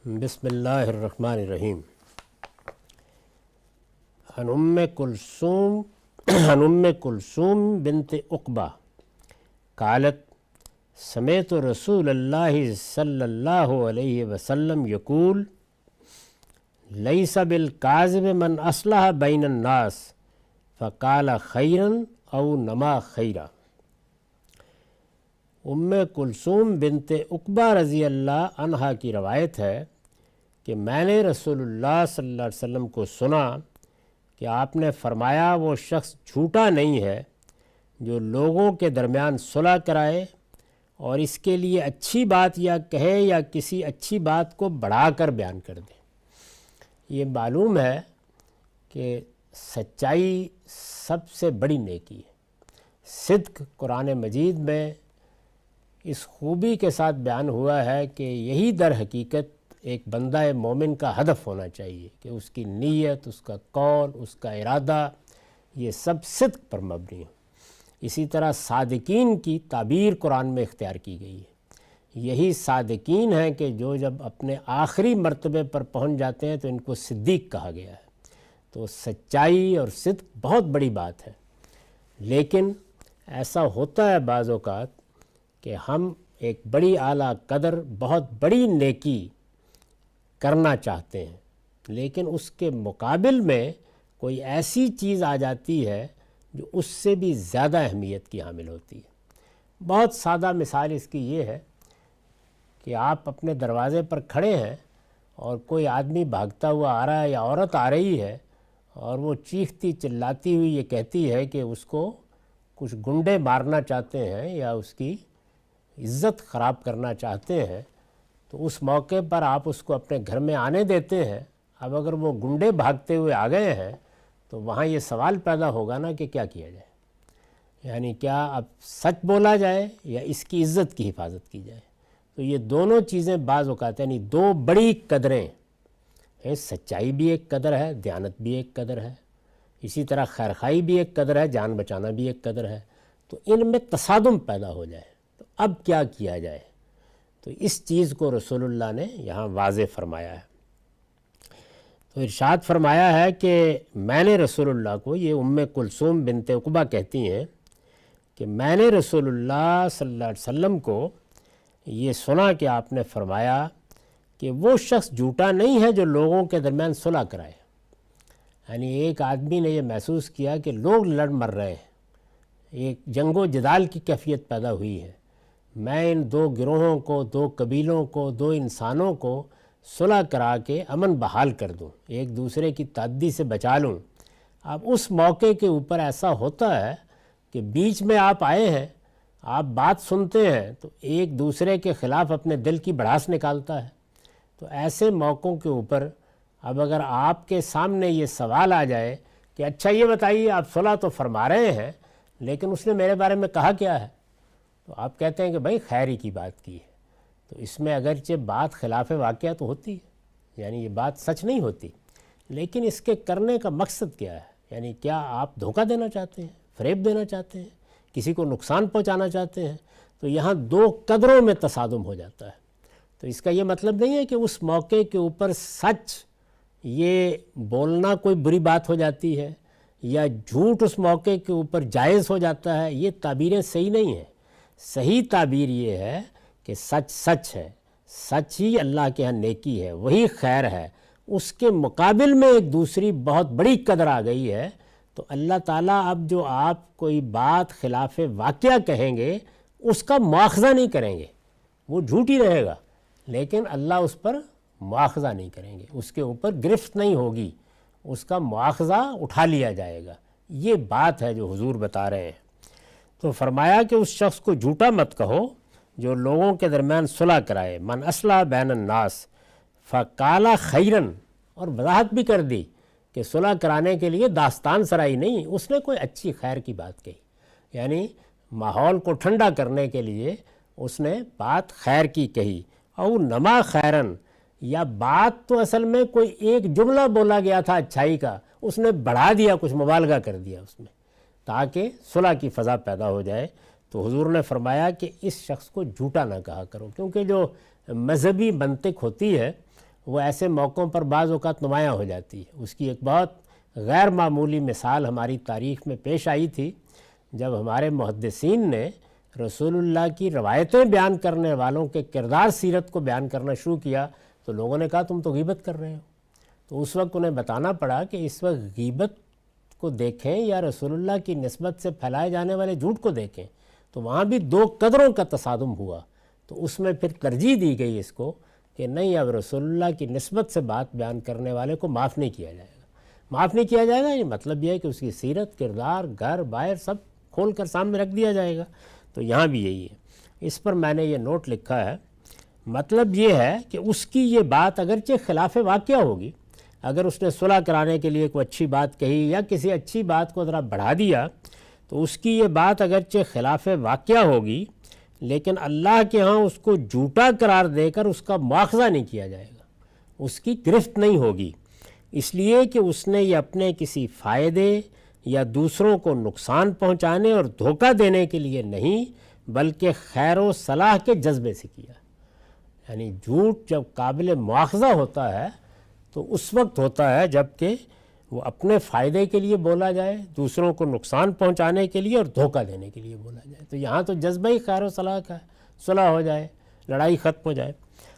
بسم اللہ الرحمن الرحیم۔ عن ام کلثوم بنت عقبہ قالت سمعت رسول اللہ صلی اللہ علیہ وسلم یقول لیس بالکاذب من اصلح بین الناس فقال خیرا او نما خیرا۔ ام کلثوم بنت عقبہ رضی اللہ عنہا کی روایت ہے کہ میں نے رسول اللہ صلی اللہ علیہ وسلم کو سنا کہ آپ نے فرمایا وہ شخص جھوٹا نہیں ہے جو لوگوں کے درمیان صلح کرائے اور اس کے لیے اچھی بات یا کہے یا کسی اچھی بات کو بڑھا کر بیان کر دے۔ یہ معلوم ہے کہ سچائی سب سے بڑی نیکی ہے۔ صدق قرآن مجید میں اس خوبی کے ساتھ بیان ہوا ہے کہ یہی در حقیقت ایک بندہ مومن کا ہدف ہونا چاہیے کہ اس کی نیت، اس کا قول، اس کا ارادہ یہ سب صدق پر مبنی ہو۔ اسی طرح صادقین کی تعبیر قرآن میں اختیار کی گئی ہے۔ یہی صادقین ہیں کہ جو جب اپنے آخری مرتبے پر پہنچ جاتے ہیں تو ان کو صدیق کہا گیا ہے۔ تو سچائی اور صدق بہت بڑی بات ہے، لیکن ایسا ہوتا ہے بعض اوقات کہ ہم ایک بڑی اعلیٰ قدر، بہت بڑی نیکی کرنا چاہتے ہیں، لیکن اس کے مقابل میں کوئی ایسی چیز آ جاتی ہے جو اس سے بھی زیادہ اہمیت کی حامل ہوتی ہے۔ بہت سادہ مثال اس کی یہ ہے کہ آپ اپنے دروازے پر کھڑے ہیں اور کوئی آدمی بھاگتا ہوا آ رہا ہے یا عورت آ رہی ہے اور وہ چیختی چلاتی ہوئی یہ کہتی ہے کہ اس کو کچھ گنڈے مارنا چاہتے ہیں یا اس کی عزت خراب کرنا چاہتے ہیں، تو اس موقع پر آپ اس کو اپنے گھر میں آنے دیتے ہیں۔ اب اگر وہ گنڈے بھاگتے ہوئے آ گئے ہیں تو وہاں یہ سوال پیدا ہوگا نا کہ کیا کیا جائے، یعنی کیا اب سچ بولا جائے یا اس کی عزت کی حفاظت کی جائے۔ تو یہ دونوں چیزیں بعض اوقات یعنی دو بڑی قدریں ہیں، سچائی بھی ایک قدر ہے، دیانت بھی ایک قدر ہے، اسی طرح خیرخواہی بھی ایک قدر ہے، جان بچانا بھی ایک قدر ہے۔ تو ان میں تصادم پیدا ہو جائے تو اب کیا کیا جائے، تو اس چیز کو رسول اللہ نے یہاں واضح فرمایا ہے۔ تو ارشاد فرمایا ہے کہ میں نے رسول اللہ کو، یہ ام کلثوم بنت عقبہ کہتی ہیں کہ میں نے رسول اللہ صلی اللہ علیہ وسلم کو یہ سنا کہ آپ نے فرمایا کہ وہ شخص جھوٹا نہیں ہے جو لوگوں کے درمیان صلح کرائے۔ یعنی ایک آدمی نے یہ محسوس کیا کہ لوگ لڑ مر رہے ہیں، ایک جنگ و جدال کی کیفیت پیدا ہوئی ہے، میں ان دو گروہوں کو، دو قبیلوں کو، دو انسانوں کو صلح کرا کے امن بحال کر دوں، ایک دوسرے کی تعدی سے بچا لوں۔ اب اس موقع کے اوپر ایسا ہوتا ہے کہ بیچ میں آپ آئے ہیں، آپ بات سنتے ہیں تو ایک دوسرے کے خلاف اپنے دل کی بڑھاس نکالتا ہے۔ تو ایسے موقعوں کے اوپر اب اگر آپ کے سامنے یہ سوال آ جائے کہ اچھا یہ بتائیے آپ صلح تو فرما رہے ہیں لیکن اس نے میرے بارے میں کہا کیا ہے، تو آپ کہتے ہیں کہ بھائی خیر ہی کی بات کی ہے، تو اس میں اگرچہ بات خلاف واقعہ تو ہوتی ہے، یعنی یہ بات سچ نہیں ہوتی، لیکن اس کے کرنے کا مقصد کیا ہے، یعنی کیا آپ دھوکہ دینا چاہتے ہیں، فریب دینا چاہتے ہیں، کسی کو نقصان پہنچانا چاہتے ہیں، تو یہاں دو قدروں میں تصادم ہو جاتا ہے۔ تو اس کا یہ مطلب نہیں ہے کہ اس موقع کے اوپر سچ یہ بولنا کوئی بری بات ہو جاتی ہے یا جھوٹ اس موقع کے اوپر جائز ہو جاتا ہے، یہ تعبیریں صحیح نہیں ہیں۔ صحیح تعبیر یہ ہے کہ سچ سچ ہے، سچ ہی اللہ کے ہاں نیکی ہے، وہی خیر ہے۔ اس کے مقابل میں ایک دوسری بہت بڑی قدر آ گئی ہے، تو اللہ تعالیٰ اب جو آپ کوئی بات خلاف واقعہ کہیں گے اس کا مواخذہ نہیں کریں گے، وہ جھوٹ ہی رہے گا، لیکن اللہ اس پر مواخذہ نہیں کریں گے، اس کے اوپر گرفت نہیں ہوگی، اس کا مواخذہ اٹھا لیا جائے گا۔ یہ بات ہے جو حضور بتا رہے ہیں۔ تو فرمایا کہ اس شخص کو جھوٹا مت کہو جو لوگوں کے درمیان صلح کرائے، من اصلح بین الناس فقال خیرن، اور وضاحت بھی کر دی کہ صلح کرانے کے لیے داستان سرائی نہیں، اس نے کوئی اچھی خیر کی بات کہی، یعنی ماحول کو ٹھنڈا کرنے کے لیے اس نے بات خیر کی کہی، او نما خیرن، یا بات تو اصل میں کوئی ایک جملہ بولا گیا تھا اچھائی کا، اس نے بڑھا دیا، کچھ مبالغہ کر دیا اس میں تاکہ صلح کی فضا پیدا ہو جائے۔ تو حضور نے فرمایا کہ اس شخص کو جھوٹا نہ کہا کرو، کیونکہ جو مذہبی منطق ہوتی ہے وہ ایسے موقعوں پر بعض اوقات نمایاں ہو جاتی ہے۔ اس کی ایک بہت غیر معمولی مثال ہماری تاریخ میں پیش آئی تھی جب ہمارے محدثین نے رسول اللہ کی روایتیں بیان کرنے والوں کے کردار سیرت کو بیان کرنا شروع کیا تو لوگوں نے کہا تم تو غیبت کر رہے ہو۔ تو اس وقت انہیں بتانا پڑا کہ اس وقت غیبت کو دیکھیں یا رسول اللہ کی نسبت سے پھیلائے جانے والے جھوٹ کو دیکھیں، تو وہاں بھی دو قدروں کا تصادم ہوا۔ تو اس میں پھر ترجیح دی گئی اس کو کہ نہیں، اب رسول اللہ کی نسبت سے بات بیان کرنے والے کو معاف نہیں کیا جائے گا۔ معاف نہیں کیا جائے گا یہ مطلب یہ ہے کہ اس کی سیرت، کردار، گھر باہر سب کھول کر سامنے رکھ دیا جائے گا۔ تو یہاں بھی یہی ہے۔ اس پر میں نے یہ نوٹ لکھا ہے، مطلب یہ ہے کہ اس کی یہ بات اگرچہ خلاف واقعہ ہوگی، اگر اس نے صلح کرانے کے لیے کوئی اچھی بات کہی یا کسی اچھی بات کو ذرا بڑھا دیا، تو اس کی یہ بات اگرچہ خلاف واقعہ ہوگی، لیکن اللہ کے ہاں اس کو جھوٹا قرار دے کر اس کا مواخذہ نہیں کیا جائے گا، اس کی گرفت نہیں ہوگی، اس لیے کہ اس نے یہ اپنے کسی فائدے یا دوسروں کو نقصان پہنچانے اور دھوکہ دینے کے لیے نہیں، بلکہ خیر و صلاح کے جذبے سے کیا۔ یعنی جھوٹ جب قابل مواخذہ ہوتا ہے تو اس وقت ہوتا ہے جب کہ وہ اپنے فائدے کے لیے بولا جائے، دوسروں کو نقصان پہنچانے کے لیے اور دھوکہ دینے کے لیے بولا جائے۔ تو یہاں تو جذبہ ہی خیر و صلاح کا ہے، صلح ہو جائے، لڑائی ختم ہو جائے۔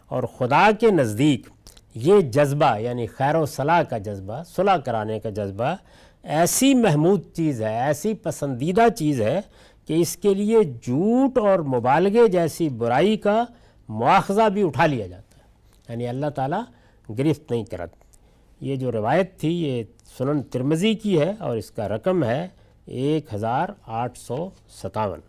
اور خدا کے نزدیک یہ جذبہ یعنی خیر و صلاح کا جذبہ، صلح کرانے کا جذبہ ایسی محمود چیز ہے، ایسی پسندیدہ چیز ہے کہ اس کے لیے جھوٹ اور مبالغے جیسی برائی کا مواخذہ بھی اٹھا لیا جاتا ہے، یعنی اللہ تعالیٰ گرفت نہیں کرتا۔ یہ جو روایت تھی یہ سنن ترمذی کی ہے اور اس کا رقم ہے 1857۔